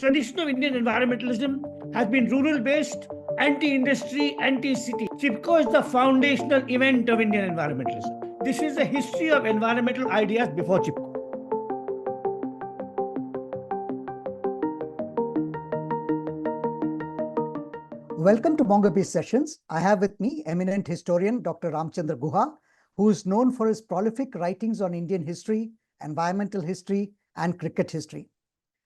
Tradition of Indian environmentalism has been rural-based, anti-industry, anti-city. Chipko is the foundational event of Indian environmentalism. This is the history of environmental ideas before Chipko. Welcome to Mongabay Sessions. I have with me eminent historian Dr. Ramachandra Guha, who is known for his prolific writings on Indian history, environmental history, and cricket history.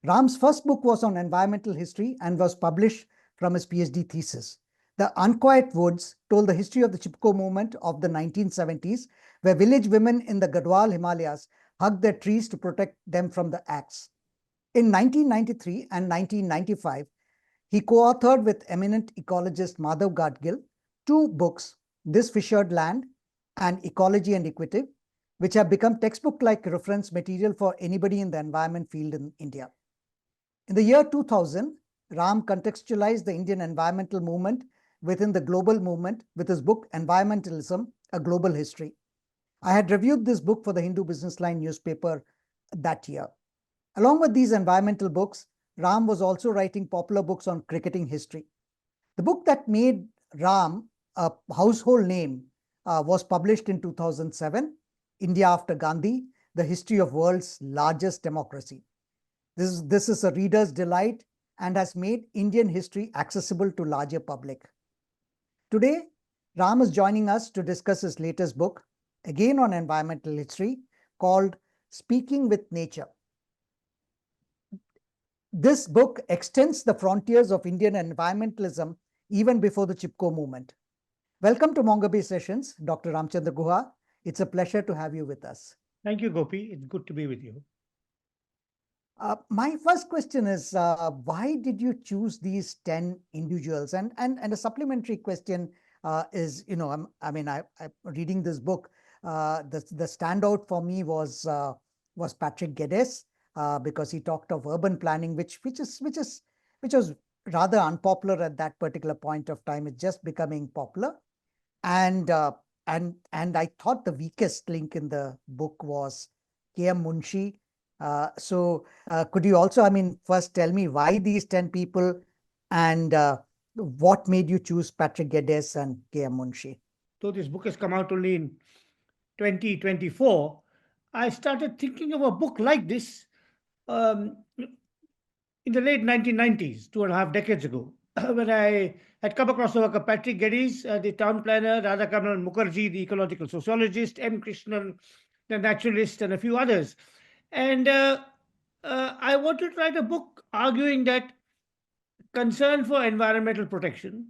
Ram's first book was on environmental history and was published from his PhD thesis. The Unquiet Woods told the history of the Chipko movement of the 1970s, where village women in the Gadwal Himalayas hugged their trees to protect them from the axe. In 1993 and 1995, he co-authored with eminent ecologist Madhav Gadgil two books, This Fissured Land and Ecology and Equity, which have become textbook-like reference material for anybody in the environment field in India. In the year 2000, Ram contextualized the Indian environmental movement within the global movement with his book Environmentalism, A Global History. I had reviewed this book for the Hindu Business Line newspaper that year. Along with these environmental books, Ram was also writing popular books on cricketing history. The book that made Ram a household name was published in 2007, India After Gandhi, The History of World's Largest Democracy. This is a reader's delight and has made Indian history accessible to larger public. Today, Ram is joining us to discuss his latest book, again on environmental history, called Speaking with Nature. This book extends the frontiers of Indian environmentalism even before the Chipko movement. Welcome to Mongabay Sessions, Dr. Ramachandra Guha. It's a pleasure to have you with us. Thank you, Gopi. It's good to be with you. My first question is, why did you choose these 10 individuals? And a supplementary question is, I'm reading this book. The standout for me was Patrick Geddes, because he talked of urban planning, which was rather unpopular at that particular point of time. It's just becoming popular, and I thought the weakest link in the book was K.M. Munshi. So could you also, first tell me why these 10 people and what made you choose Patrick Geddes and K.M. Munshi? Though this book has come out only in 2024, I started thinking of a book like this in the late 1990s, 2.5 decades ago, when I had come across the work of Patrick Geddes, the town planner, Radhakrishnan Mukherjee, the ecological sociologist, M. Krishnan, the naturalist, and a few others. And I wanted to write a book arguing that concern for environmental protection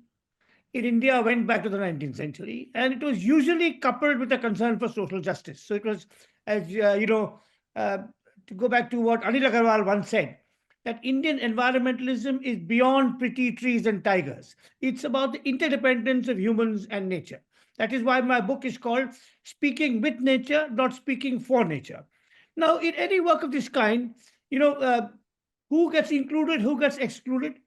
in India went back to the 19th century, and it was usually coupled with a concern for social justice. So it was, as to go back to what Anil Agarwal once said, that Indian environmentalism is beyond pretty trees and tigers. It's about the interdependence of humans and nature. That is why my book is called Speaking with Nature, not Speaking for Nature. Now, in any work of this kind, who gets included, who gets excluded,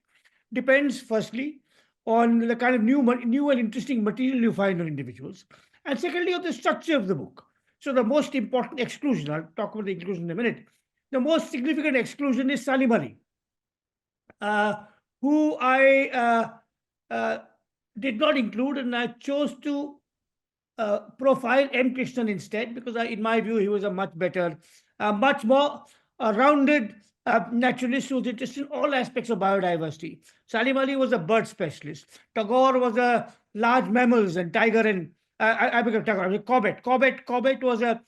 depends firstly on the kind of new and interesting material you find on individuals, and secondly on the structure of the book. So the most important exclusion, I'll talk about the inclusion in a minute, the most significant exclusion is Salim Ali, who I did not include, and I chose to profile M. Krishnan instead, because in my view, he was a much better, much more rounded naturalist who was interested in all aspects of biodiversity. Salim Ali was a bird specialist. Tagore was a large mammals and tiger and I became Tagore. Cobbett was a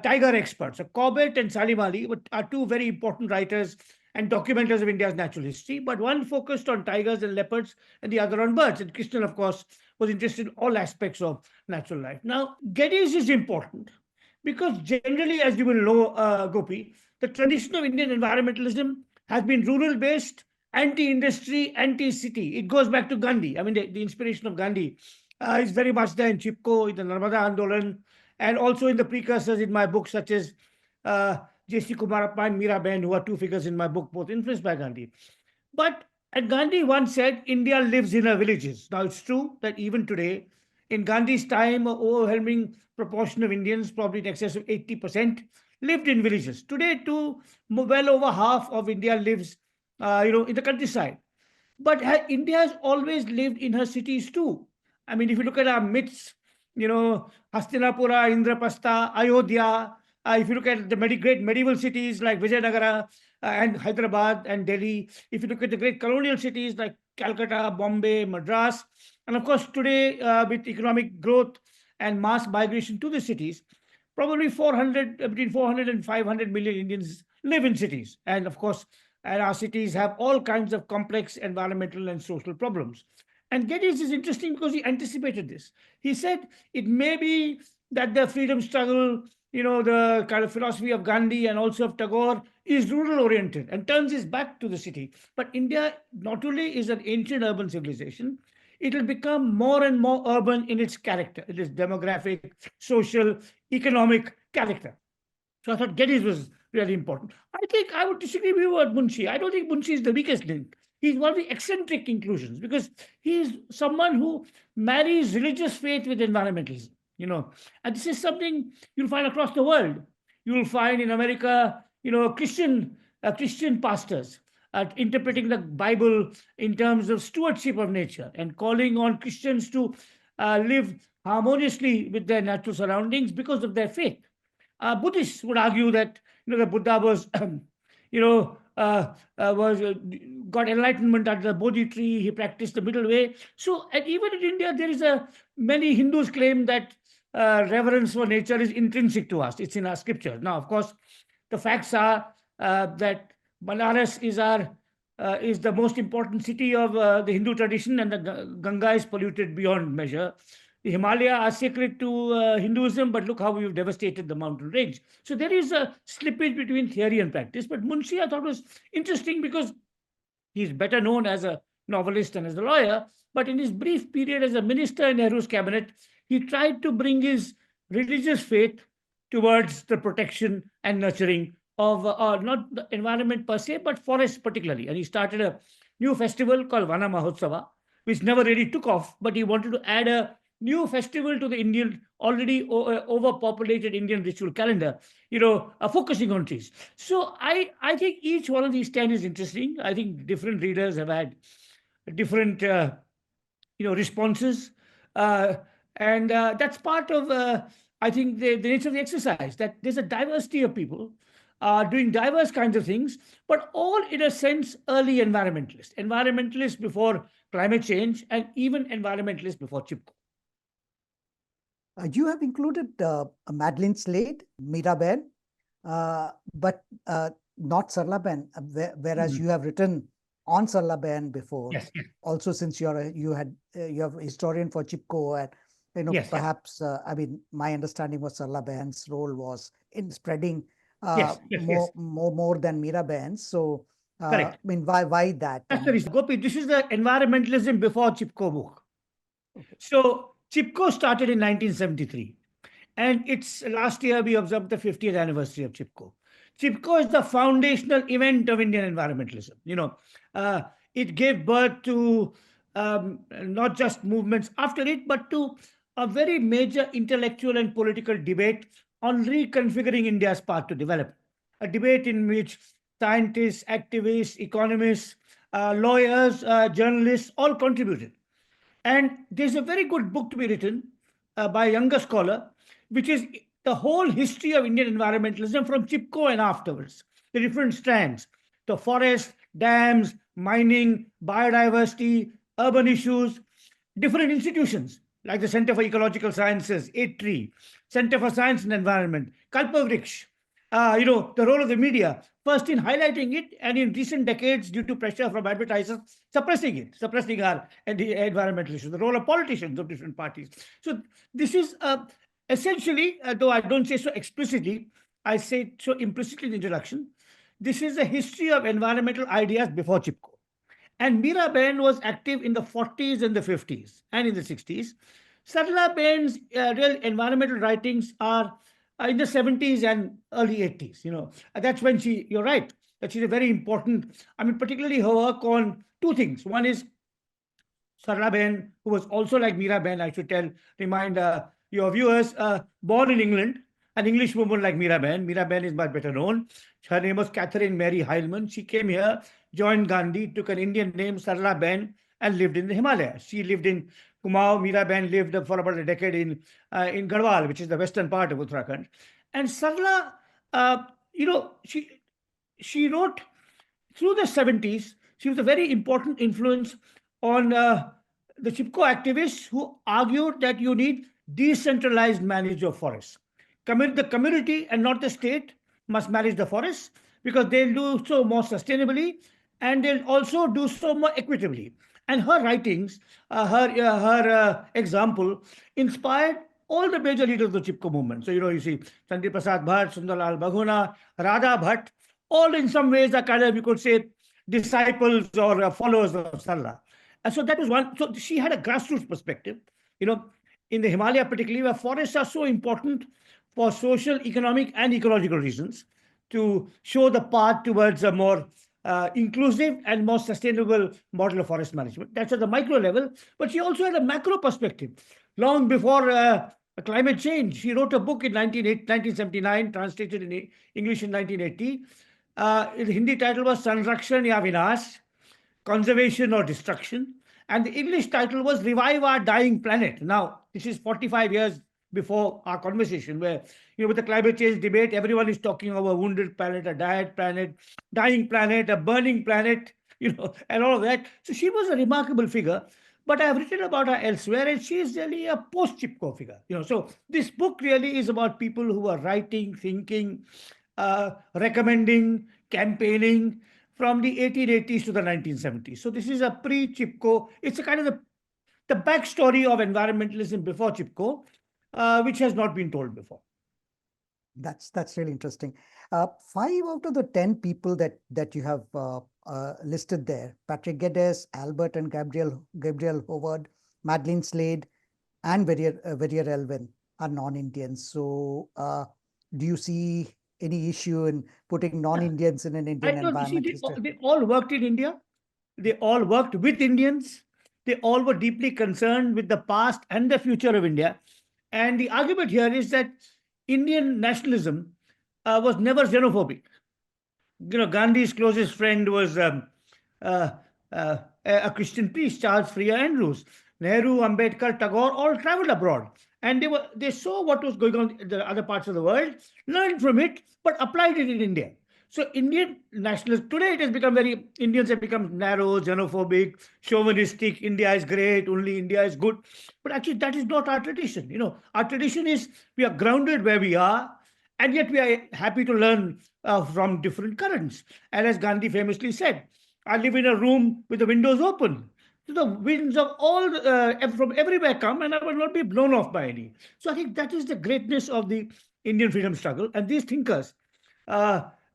tiger expert. So Cobbett and Salim Ali are two very important writers and documenters of India's natural history, but one focused on tigers and leopards and the other on birds. And Krishnan, of course, was interested in all aspects of natural life. Now, Geddes is important because generally, as you will know, Gopi, the tradition of Indian environmentalism has been rural-based, anti-industry, anti-city. It goes back to Gandhi. The inspiration of Gandhi is very much there in Chipko, in the Narmada Andolan, and also in the precursors in my book, such as J.C. Kumarappa and Meera Ben, who are two figures in my book, both influenced by Gandhi. And Gandhi once said, India lives in her villages. Now, it's true that even today, in Gandhi's time, an overwhelming proportion of Indians, probably in excess of 80%, lived in villages. Today, too, well over half of India lives in the countryside. But India has always lived in her cities too. I mean, if you look at our myths, Hastinapura, Indraprastha, Ayodhya, if you look at the great medieval cities like Vijayanagara and Hyderabad and Delhi, if you look at the great colonial cities like Calcutta, Bombay, Madras, and of course today with economic growth and mass migration to the cities, probably 400, between 400 and 500 million Indians live in cities. And of course, and our cities have all kinds of complex environmental and social problems. And Geddes is interesting because he anticipated this. He said it may be that the freedom struggle, the kind of philosophy of Gandhi and also of Tagore is rural oriented and turns his back to the city. But India not only is an ancient urban civilization, it will become more and more urban in its character, it is demographic, social, economic character. So I thought Geddes was really important. I think I would disagree with you about Munshi. I don't think Munshi is the weakest link. He's one of the eccentric inclusions because he is someone who marries religious faith with environmentalism, And this is something you'll find across the world. You'll find in America, Christian pastors interpreting the Bible in terms of stewardship of nature and calling on Christians to live harmoniously with their natural surroundings because of their faith. Buddhists would argue that the Buddha was, got enlightenment under the Bodhi tree. He practiced the middle way. So, and even in India, there is many Hindus claim that reverence for nature is intrinsic to us. It's in our scriptures. Now, of course, the facts are that Banaras is the most important city of the Hindu tradition, and the Ganga is polluted beyond measure. The Himalaya are sacred to Hinduism, but look how we've devastated the mountain range. So there is a slippage between theory and practice. But Munshi, I thought, was interesting because he's better known as a novelist and as a lawyer. But in his brief period as a minister in Nehru's cabinet, he tried to bring his religious faith towards the protection and nurturing of not the environment per se, but forests particularly. And he started a new festival called Vana Mahotsava, which never really took off, but he wanted to add a new festival to the Indian, already overpopulated Indian ritual calendar, focusing on trees. So I think each one of these 10 is interesting. I think different readers have had different, responses. And that's part of, I think, the nature of the exercise, that there's a diversity of people doing diverse kinds of things, but all in a sense early environmentalists before climate change, and even environmentalists before Chipko. You have included Madeline Slade, Miraben, but not Sarlaben, whereas you have written on Sarlaben before. Yes, yes. Also, since you have a historian for Chipko, and Yes, perhaps I mean, my understanding was Sarlaben's role was in spreading Yes. more than Miraben's. So Correct. I mean, why that? That's the reason. Gopi, this is the environmentalism before Chipko book. Okay. So Chipko started in 1973, and it's last year we observed the 50th anniversary of Chipko. Chipko is the foundational event of Indian environmentalism. It gave birth to not just movements after it, but to a very major intellectual and political debate on reconfiguring India's path to development. A debate in which scientists, activists, economists, lawyers, journalists all contributed. And there's a very good book to be written by a younger scholar, which is the whole history of Indian environmentalism from Chipko and afterwards, the different strands, the forest, dams, mining, biodiversity, urban issues, different institutions like the Center for Ecological Sciences, ATREE, Center for Science and Environment, Kalpavriksh, the role of the media, first in highlighting it, and in recent decades, due to pressure from advertisers, suppressing our environmental issues, the role of politicians of different parties. So this is essentially, though I don't say so explicitly, I say so implicitly in the introduction, this is a history of environmental ideas before Chipko. And Miraben was active in the 40s and the 50s and in the 60s. Sarlaben's real environmental writings are in the 70s and early 80s. That's when you're right, that she's a very important, particularly her work on two things. One is Sarlaben, who was also like Miraben, I should remind your viewers, born in England, an English woman like Miraben. Miraben is much better known. Her name was Catherine Mary Heilman. She came here joined Gandhi, took an Indian name, Sarla Ben, and lived in the Himalayas. She lived in Kumaon. Mira Ben lived for about a decade in Garhwal, which is the western part of Uttarakhand. And Sarla, uh, you know, she wrote through the 70s. She was a very important influence on the Chipko activists who argued that you need decentralized management of forests. The community and not the state must manage the forests because they'll do so more sustainably and they'll also do so more equitably. And her writings, her example, inspired all the major leaders of the Chipko movement. So, you see Chandri Prasad Bhatt, Sundarlal Baghuna, Radha Bhatt, all in some ways are kind of, you could say, disciples or followers of Sarla. And so that was one. So she had a grassroots perspective, you know, in the Himalaya, particularly, where forests are so important for social, economic, and ecological reasons to show the path towards a more inclusive and more sustainable model of forest management. That's at the micro level. But she also had a macro perspective. Long before climate change, she wrote a book in 1979, translated in English in 1980. The Hindi title was Sanrakshan Ya Vinash, Conservation or Destruction. And the English title was Revive Our Dying Planet. Now, this is 45 years before our conversation, where, with the climate change debate, everyone is talking of a wounded planet, a dying planet, a burning planet, and all of that. So she was a remarkable figure. But I have written about her elsewhere, and she is really a post-Chipko figure. So this book really is about people who are writing, thinking, recommending, campaigning from the 1880s to the 1970s. So this is a pre-Chipko. It's a kind of the backstory of environmentalism before Chipko, which has not been told before. That's really interesting. 5 out of the 10 people that you have listed there, Patrick Geddes, Albert and Gabriel Howard, Madeline Slade, and Verrier Elwin are non-Indians. So do you see any issue in putting non-Indians in an Indian environment? They all worked in India. They all worked with Indians. They all were deeply concerned with the past and the future of India. And the argument here is that Indian nationalism was never xenophobic. Gandhi's closest friend was a Christian priest, Charles Freer Andrews. Nehru, Ambedkar, Tagore all traveled abroad, and they saw what was going on in the other parts of the world, learned from it, but applied it in India. So Indian nationalists today, Indians have become narrow, xenophobic, chauvinistic. India is great, only India is good. But actually, that is not our tradition. Our tradition is we are grounded where we are, and yet we are happy to learn from different currents. And as Gandhi famously said, I live in a room with the windows open. So the winds of all from everywhere come, and I will not be blown off by any. So I think that is the greatness of the Indian freedom struggle. And these thinkers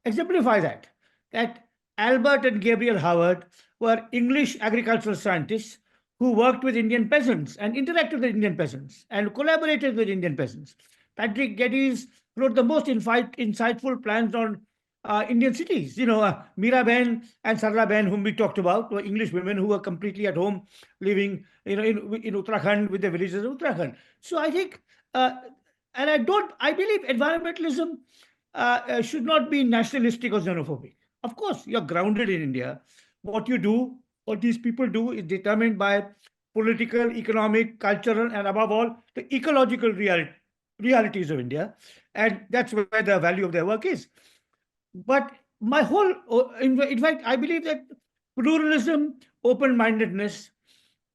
exemplify that Albert and Gabriel Howard were English agricultural scientists who worked with Indian peasants and interacted with Indian peasants and collaborated with Indian peasants. Patrick Geddes wrote the most insightful plans on Indian cities. Mira Ben and Sarla Ben, whom we talked about, were English women who were completely at home living in Uttarakhand with the villages of Uttarakhand. So I think, I believe environmentalism should not be nationalistic or xenophobic. Of course, you're grounded in India. What you do, what these people do, is determined by political, economic, cultural, and above all, the ecological realities of India. And that's where the value of their work is. But in fact, I believe that pluralism, open-mindedness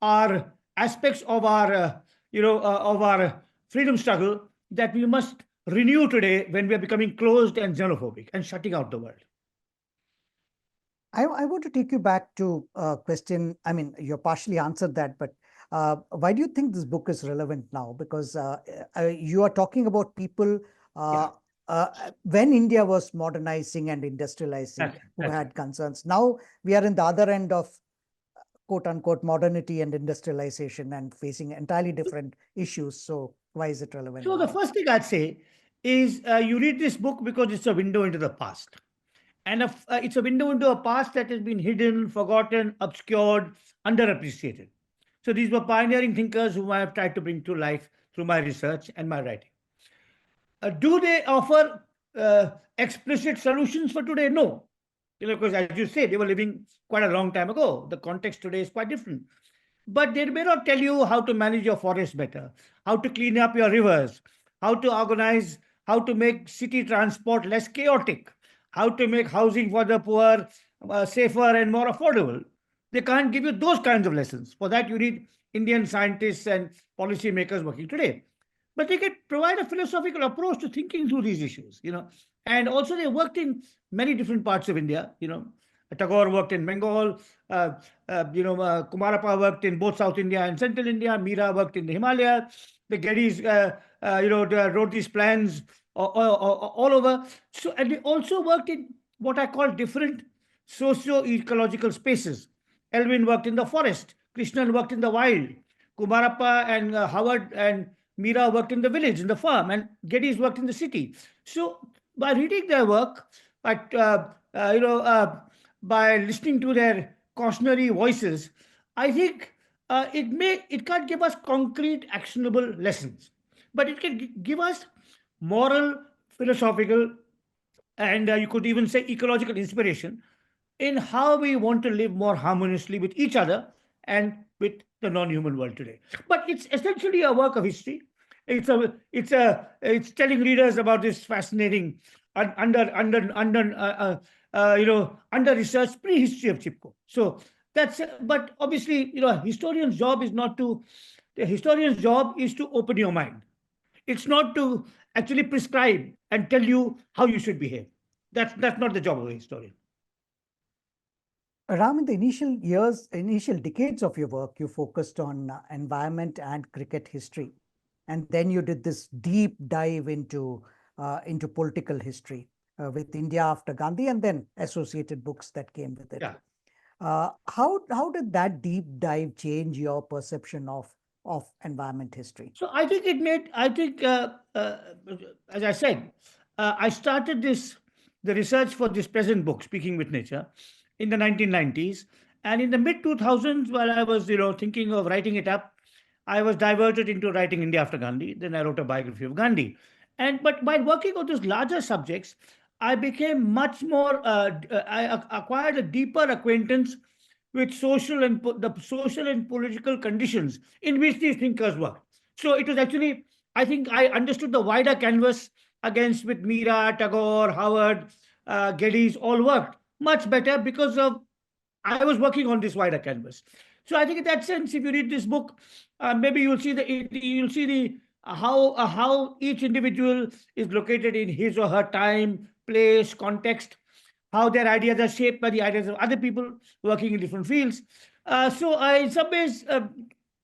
are aspects of our, of our freedom struggle that we must renew today when we are becoming closed and xenophobic and shutting out the world. I want to take you back to a question. I mean, you partially answered that, but why do you think this book is relevant now? Because you are talking about people when India was modernizing and industrializing who had concerns. Now we are in the other end of quote unquote modernity and industrialization and facing entirely different issues. So why is it relevant? So the first thing I'd say is you read this book because it's a window into the past. And it's a window into a past that has been hidden, forgotten, obscured, underappreciated. So these were pioneering thinkers whom I have tried to bring to life through my research and my writing. Do they offer explicit solutions for today? No. Because as you say, they were living quite a long time ago. The context today is quite different. But they may not tell you how to manage your forest better, how to clean up your rivers, how to organize, how to make city transport less chaotic, how to make housing for the poor safer and more affordable. They can't give you those kinds of lessons. For that, you need Indian scientists and policymakers working today. But they can provide a philosophical approach to thinking through these issues. And also, they worked in many different parts of India. Tagore worked in Bengal, uh, Kumarappa worked in both South India and Central India. Mira worked in the Himalayas. The Gettys, wrote these plans all over. So, and they also worked in what I call different socio-ecological spaces. Elvin worked in the forest. Krishnan worked in the wild. Kumarappa and Howard and Mira worked in the village, in the farm, and Geddes worked in the city. So, by reading their work, at, by listening to their cautionary voices, I think it can't give us concrete, actionable lessons, but it can give us moral, philosophical, and you could even say ecological inspiration in how we want to live more harmoniously with each other and with the non-human world today. But it's essentially a work of history. It's telling readers about this fascinating under researched prehistory of Chipko. So but obviously, the historian's job is to open your mind. It's not to actually prescribe and tell you how you should behave. That's not the job of a historian. Ram, in the initial decades of your work, you focused on environment and cricket history. And then you did this deep dive into political history with India after Gandhi, and then associated books that came with it. Yeah. How did that deep dive change your perception of environment history? So I think as I said, I started the research for this present book, Speaking with Nature, in the 1990s. And in the mid 2000s, while I was, thinking of writing it up, I was diverted into writing India after Gandhi. Then I wrote a biography of Gandhi. But while working on those larger subjects, I became much more, I acquired a deeper acquaintance with the social and political conditions in which these thinkers worked. So it was actually, I think I understood the wider canvas against with Mira, Tagore, Howard, Geddes all worked much better because of I was working on this wider canvas. So I think in that sense, if you read this book, maybe you'll see the how each individual is located in his or her time, place, context, how their ideas are shaped by the ideas of other people working in different fields. In some ways,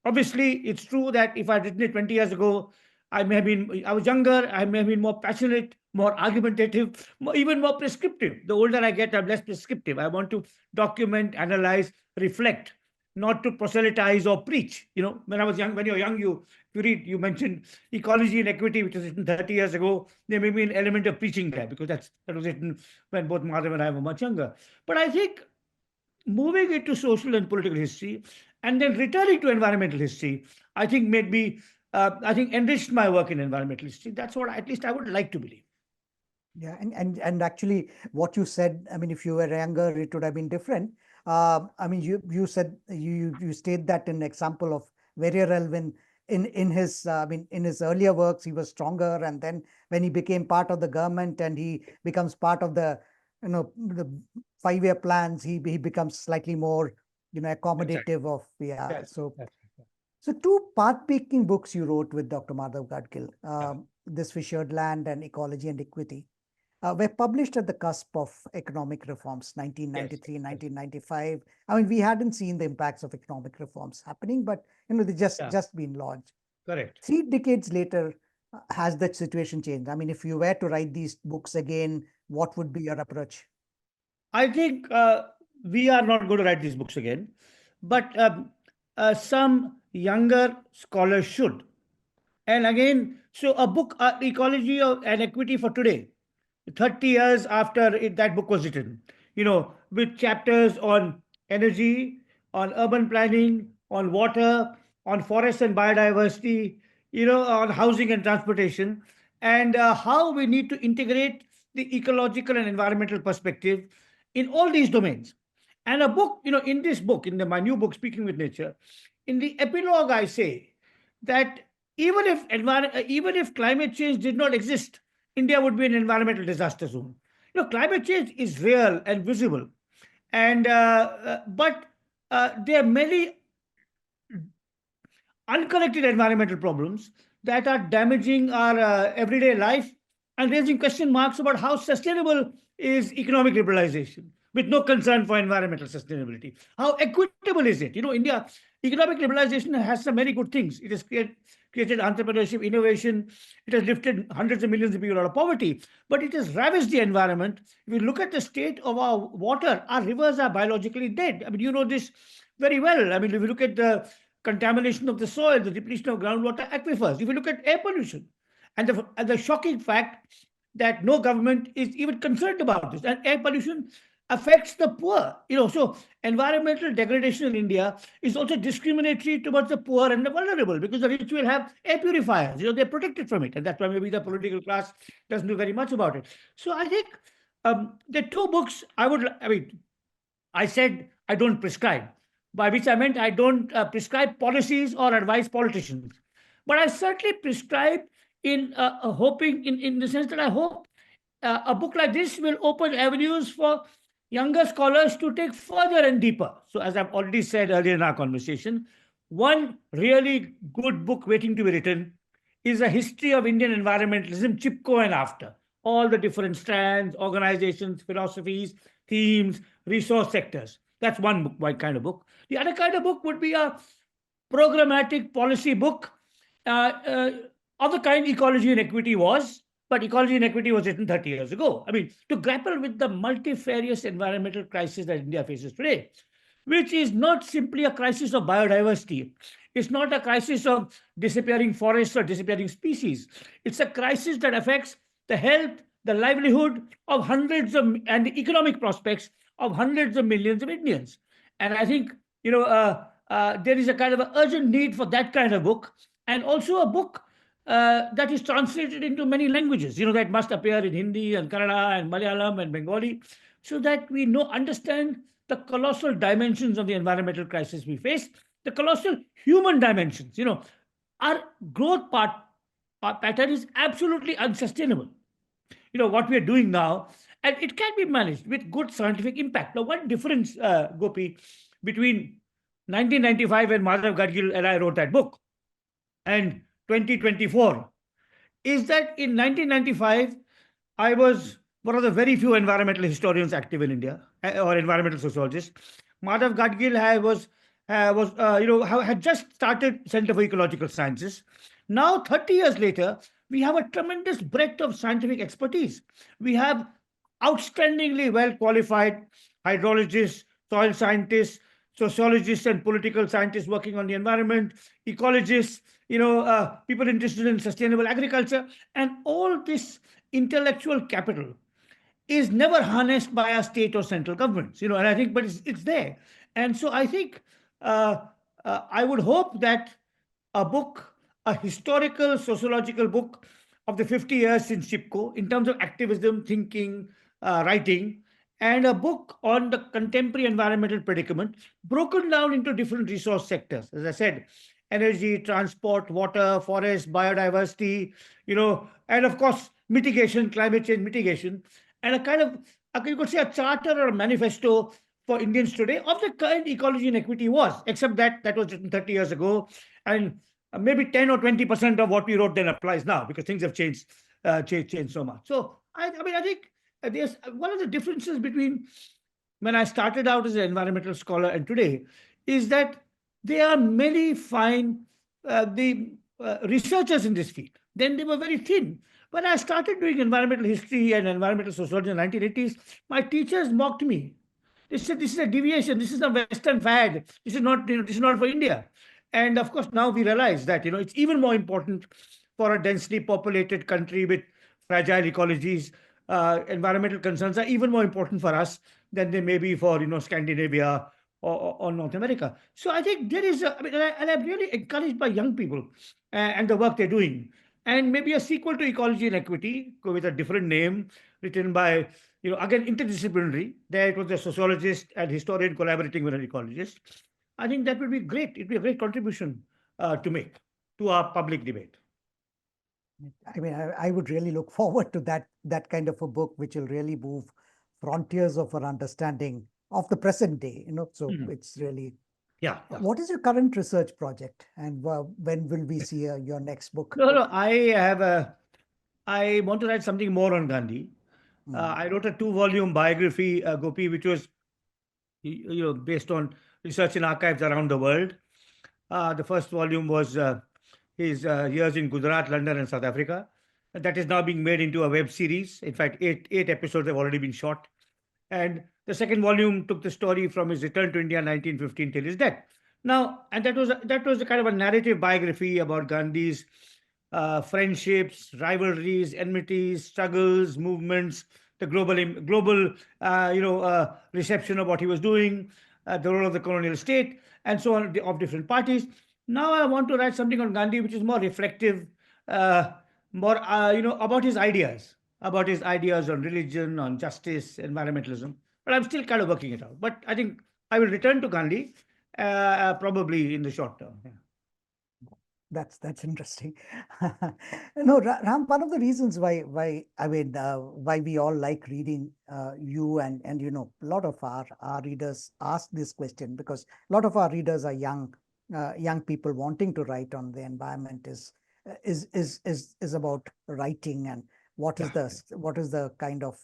obviously, it's true that if I'd written it 20 years ago, I was younger, I may have been more passionate, more argumentative, even more prescriptive. The older I get, I'm less prescriptive. I want to document, analyze, reflect, not to proselytize or preach. When I was young, when you're young, you read, you mentioned Ecology and Equity, which was written 30 years ago. There may be an element of preaching there because that was written when both Madhav and I were much younger. But I think moving into social and political history and then returning to environmental history, I think enriched my work in environmental history. That's what at least I would like to believe. Yeah, and actually, what you said, I mean, if you were younger, it would have been different. I mean, you said you state that in example of Warrior Elvin in his earlier works, he was stronger, and then when he became part of the government and he becomes part of the the 5-year plans, he becomes slightly more accommodative of So 2 path-breaking books you wrote with Dr. Madhav Gadgil, This Fissured Land and Ecology and Equity, were published at the cusp of economic reforms, 1993, 1995. I mean, we hadn't seen the impacts of economic reforms happening, but they just been launched. Correct. 3 decades later, has that situation changed? I mean, if you were to write these books again, what would be your approach? I think we are not going to write these books again, but some younger scholars should. And again, so a book, Ecology and Equity for Today, 30 years after that book was written, with chapters on energy, on urban planning, on water, on forests and biodiversity, on housing and transportation, and how we need to integrate the ecological and environmental perspective in all these domains. And a book, in this book, my new book, Speaking with Nature, in the epilogue, I say that even if climate change did not exist, India would be an environmental disaster zone. Climate change is real and visible, and but there are many unconnected environmental problems that are damaging our everyday life and raising question marks about how sustainable is economic liberalization with no concern for environmental sustainability. How equitable is it? India, economic liberalization has some very good things. It has created entrepreneurship, innovation. It has lifted hundreds of millions of people out of poverty, but it has ravaged the environment. If you look at the state of our water, our rivers are biologically dead. I mean, you know this very well. I mean, if you look at the contamination of the soil, the depletion of groundwater aquifers, if you look at air pollution, and the shocking fact that no government is even concerned about this, and air pollution affects the poor. So environmental degradation in India is also discriminatory towards the poor and the vulnerable, because the rich will have air purifiers. They're protected from it, and that's why maybe the political class doesn't do very much about it. So I think the two books I said I don't prescribe, by which I meant I don't prescribe policies or advise politicians. But I certainly prescribe in hoping, in the sense that I hope a book like this will open avenues for younger scholars to take further and deeper. So, as I've already said earlier in our conversation, one really good book waiting to be written is a history of Indian environmentalism, Chipko and after. All the different strands, organizations, philosophies, themes, resource sectors. That's one kind of book. The other kind of book would be a programmatic policy book of the kind Ecology and Equity was, but Ecology and Equity was written 30 years ago. I mean, to grapple with the multifarious environmental crisis that India faces today, which is not simply a crisis of biodiversity. It's not a crisis of disappearing forests or disappearing species. It's a crisis that affects the health, the livelihood of and the economic prospects of hundreds of millions of Indians. And I think, there is a kind of an urgent need for that kind of book, and also a book that is translated into many languages, that must appear in Hindi and Kannada and Malayalam and Bengali, so that we understand the colossal dimensions of the environmental crisis we face, the colossal human dimensions. Our growth pattern is absolutely unsustainable. What we are doing now, and it can be managed with good scientific impact. Now, one difference, Gopi, between 1995 when Madhav Gadgil and I wrote that book and 2024 is that in 1995, I was one of the very few environmental historians active in India, or environmental sociologists. Madhav Gadgil had just started Center for Ecological Sciences. Now, 30 years later, we have a tremendous breadth of scientific expertise. We have outstandingly well-qualified hydrologists, soil scientists, sociologists and political scientists working on the environment, ecologists, people interested in sustainable agriculture, and all this intellectual capital is never harnessed by our state or central governments, and I think, but it's there. And so I think I would hope that a book, a historical sociological book of the 50 years since Chipko, in terms of activism, thinking, writing, and a book on the contemporary environmental predicament, broken down into different resource sectors. As I said, energy, transport, water, forest, biodiversity, and of course, mitigation, climate change mitigation, and a kind of, you could say, a charter or a manifesto for Indians today of the kind Ecology and Equity was, except that was written 30 years ago, and maybe 10 or 20% of what we wrote then applies now, because things have changed so much. So I think there's one of the differences between when I started out as an environmental scholar and today is that there are many fine researchers in this field. Then they were very thin. When I started doing environmental history and environmental sociology in the 1980s, my teachers mocked me. They said, this is a deviation, this is a Western fad, this is not for India. And of course, now we realize that it's even more important for a densely populated country with fragile ecologies. Environmental concerns are even more important for us than they may be for Scandinavia or North America. So I think there is and I'm really encouraged by young people and the work they're doing. And maybe a sequel to Ecology and Equity with a different name, written by again, interdisciplinary. There it was a sociologist and historian collaborating with an ecologist. I think that would be great. It would be a great contribution to make to our public debate. I mean, I would really look forward to that kind of a book, which will really move frontiers of our understanding of the present day. So it's really. Yeah. What is your current research project, and when will we see your next book? No. I want to write something more on Gandhi. I wrote a 2-volume biography, Gopi, which was based on research in archives around the world. The first volume was his years in Gujarat, London, and South Africa. That is now being made into a web series. In fact, eight episodes have already been shot. And the second volume took the story from his return to India in 1915 till his death. Now, and that was a kind of a narrative biography about Gandhi's friendships, rivalries, enmities, struggles, movements, the global reception of what he was doing, the role of the colonial state, and so on, of different parties. Now I want to write something on Gandhi which is more reflective, more about his ideas on religion, on justice, environmentalism. But I'm still kind of working it out. But I think I will return to Gandhi probably in the short term. Yeah. That's interesting. No, Ram, one of the reasons why we all like reading you and a lot of our readers ask this question, because a lot of our readers are young people wanting to write on the environment is about writing, and what is the kind of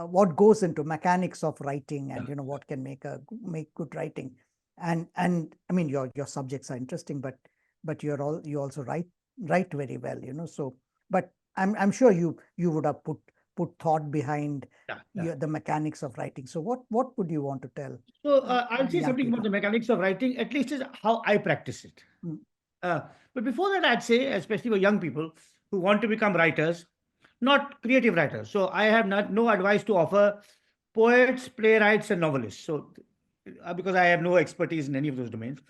what goes into mechanics of writing, and what can make good writing, and I mean your subjects are interesting, but you also write very well, so, but I'm sure you would have put thought behind the mechanics of writing. So what would you want to tell? So I'll say something about the mechanics of writing, at least is how I practice it. But before that, I'd say, especially for young people who want to become writers, not creative writers. So I have no advice to offer poets, playwrights, and novelists. So because I have no expertise in any of those domains.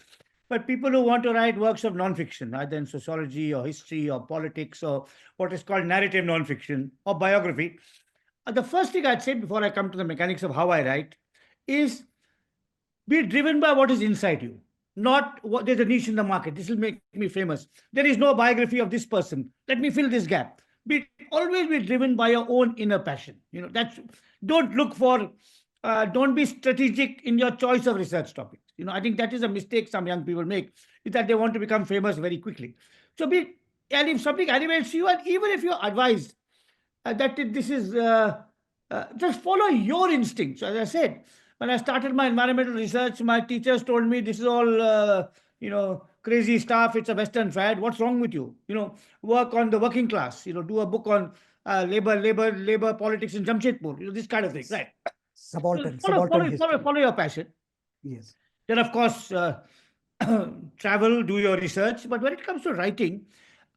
But people who want to write works of nonfiction, either in sociology or history or politics or what is called narrative nonfiction or biography, the first thing I'd say before I come to the mechanics of how I write is be driven by what is inside you, not what there's a niche in the market. This will make me famous. There is no biography of this person. Let me fill this gap. Always be driven by your own inner passion. Don't be strategic in your choice of research topics. I think that is a mistake some young people make, is that they want to become famous very quickly. So and if something animates you, and even if you're advised that this is, just follow your instincts. As I said, when I started my environmental research, my teachers told me this is all, crazy stuff. It's a Western fad. What's wrong with you? Work on the working class. Do a book on labor politics in Jamshedpur. This kind of thing, right? Subaltern. Follow your passion. Yes. Then, of course, travel, do your research. But when it comes to writing,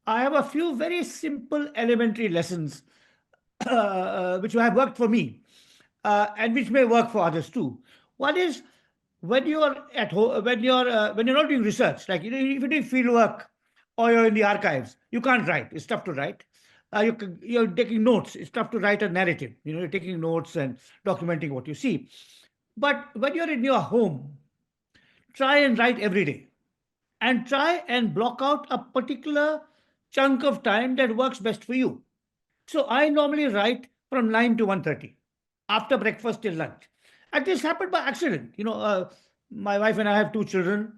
I have a few very simple elementary lessons which have worked for me and which may work for others too. One is, when you're at home, when you're not doing research, like if you're doing field work or you're in the archives, you can't write. It's tough to write. You're taking notes. It's tough to write a narrative. You're taking notes and documenting what you see. But when you're in your home, try and write every day, and try and block out a particular chunk of time that works best for you. So I normally write from 9 to 1:30, after breakfast till lunch. And this happened by accident. My wife and I have 2 children.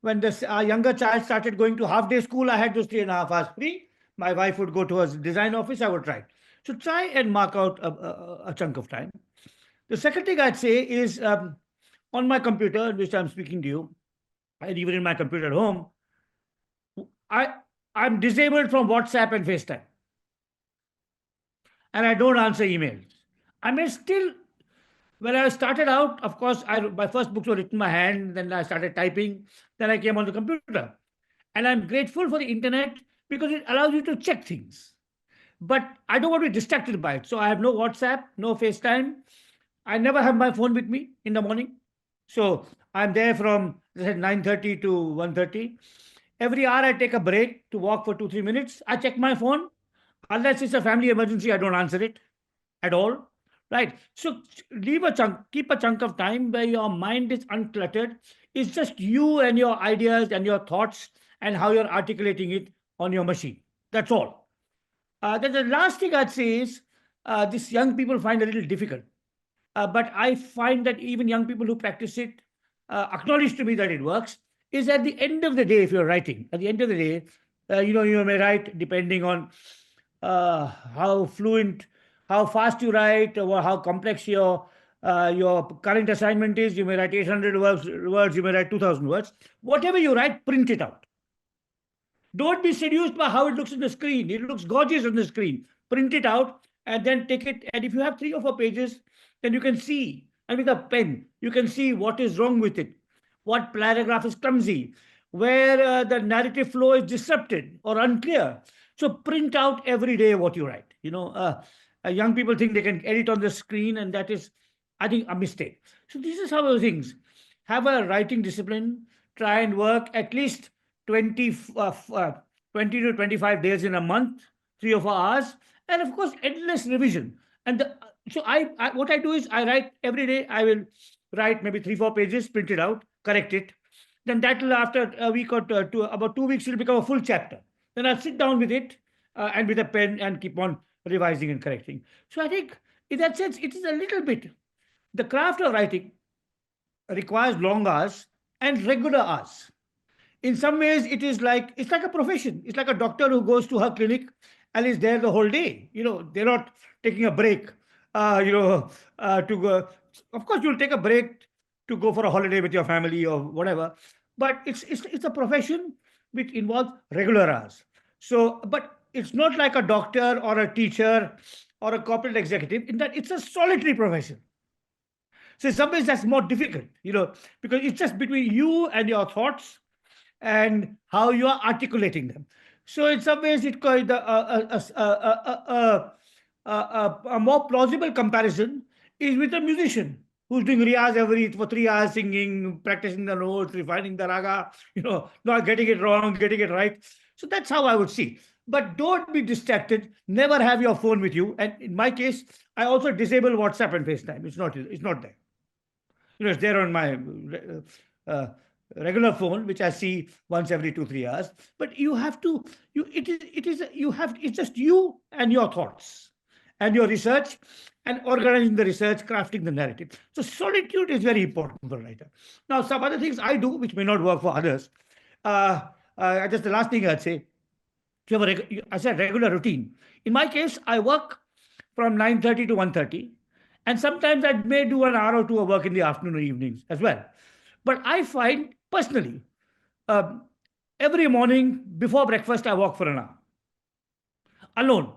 When our younger child started going to half-day school, I had those 3.5 hours free. My wife would go to her design office, I would write. So try and mark out a chunk of time. The second thing I'd say is, on my computer, which I'm speaking to you, and even in my computer at home, I'm disabled from WhatsApp and FaceTime. And I don't answer emails. I may still, when I started out, of course, my first books were written by hand, then I started typing, then I came on the computer. And I'm grateful for the internet because it allows you to check things. But I don't want to be distracted by it. So I have no WhatsApp, no FaceTime. I never have my phone with me in the morning. So I'm there from 9:30 to 1:30. Every hour I take a break to walk for 2-3 minutes. I check my phone. Unless it's a family emergency, I don't answer it at all. right? So leave a chunk, keep a chunk of time where your mind is uncluttered. It's just you and your ideas and your thoughts and how you're articulating it on your machine. That's all. Then the last thing I'd say is this young people find a little difficult. But I find that even young people who practice it acknowledge to me that it works. Is at the end of the day, if you're writing, at the end of the day, you may write depending on how fluent, how fast you write, or how complex your current assignment is. You may write 800 words, you may write 2,000 words. Whatever you write, print it out. Don't be seduced by how it looks on the screen. It looks gorgeous on the screen. Print it out and then take it. And if you have 3 or 4 pages, then you can see, and with a pen, you can see what is wrong with it, what paragraph is clumsy, where the narrative flow is disrupted or unclear. So print out every day what you write. Young people think they can edit on the screen, and that is, I think, a mistake. So these are some of the things. Have a writing discipline. Try and work at least 20, 20 to 25 days in a month, 3 or 4 hours, and of course, endless revision. And so what I do is I write every day. I will write maybe 3, 4 pages, print it out, correct it. Then that will, after a week or two, about 2 weeks, it'll become a full chapter. Then I'll sit down with it and with a pen and keep on revising and correcting. So I think in that sense, it is a little bit, the craft of writing requires long hours and regular hours. In some ways, it's like a profession. It's like a doctor who goes to her clinic and is there the whole day. They're not taking a break. To go. Of course, you'll take a break to go for a holiday with your family or whatever. But it's a profession which involves regular hours. So, but it's not like a doctor or a teacher or a corporate executive. In that, it's a solitary profession. So in some ways that's more difficult, because it's just between you and your thoughts and how you are articulating them. So in some ways, it kind a more plausible comparison is with a musician who's doing riyaz for 3 hours, singing, practicing the notes, refining the raga, not getting it wrong, getting it right. So that's how I would see. But don't be distracted. Never have your phone with you. And in my case, I also disable WhatsApp and FaceTime. It's not there. It's there on my regular phone, which I see once every 2, 3 hours. But you have to, it's just you and your thoughts and your research and organizing the research, crafting the narrative. So solitude is very important for a writer. Now, some other things I do, which may not work for others. Just the last thing I'd say, you have I said regular routine. In my case, I work from 9:30 to 1:30. And sometimes I may do an hour or two of work in the afternoon or evenings as well. But I find personally, every morning before breakfast, I walk for an hour alone,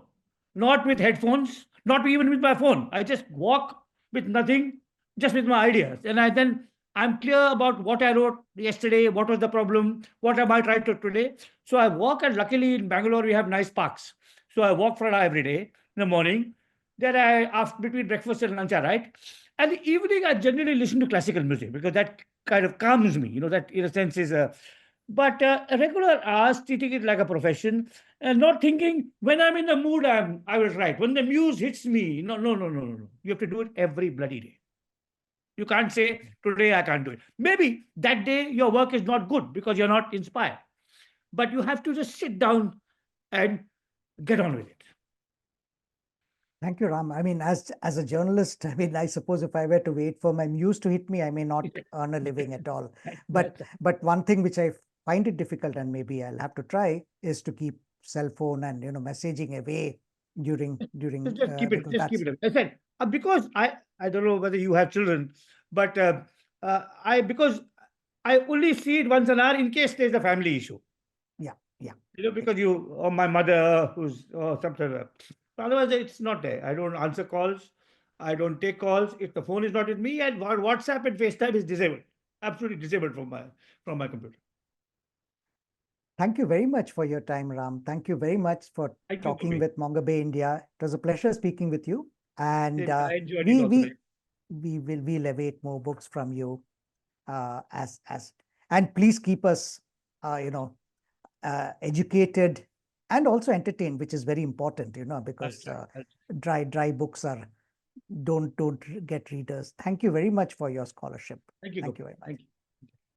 not with headphones, not even with my phone. I just walk with nothing, just with my ideas. And I'm clear about what I wrote yesterday, what was the problem, what I might write today. So I walk, and luckily in Bangalore, we have nice parks. So I walk for an hour every day in the morning. Then after between breakfast and lunch, I write. And the evening, I generally listen to classical music because that kind of calms me. That in a sense is a. But a regular hours, treating it like a profession, and not thinking when I'm in the mood, I will write. When the muse hits me, no. You have to do it every bloody day. You can't say today I can't do it. Maybe that day your work is not good because you're not inspired. But you have to just sit down and get on with it. Thank you, Ram. I mean, as a journalist, I mean, I suppose if I were to wait for my muse to hit me, I may not earn a living at all. But one thing which I find it difficult, and maybe I'll have to try, is to keep cell phone and messaging away during. Just keep it. Just keep it. I said because I don't know whether you have children, but because I only see it once an hour in case there's a family issue. Yeah. Because you or my mother who's something. Otherwise, it's not there. I don't answer calls. I don't take calls if the phone is not with me, and WhatsApp and FaceTime is disabled. Absolutely disabled from my computer. Thank you very much for your time, Ram. Thank you very much for talking with Mongabay India. It was a pleasure speaking with you. And we'll await more books from you. And please keep us, educated and also entertained, which is very important, because dry books are don't get readers. Thank you very much for your scholarship. Thank you. Thank Gopi. you very much. Thank you.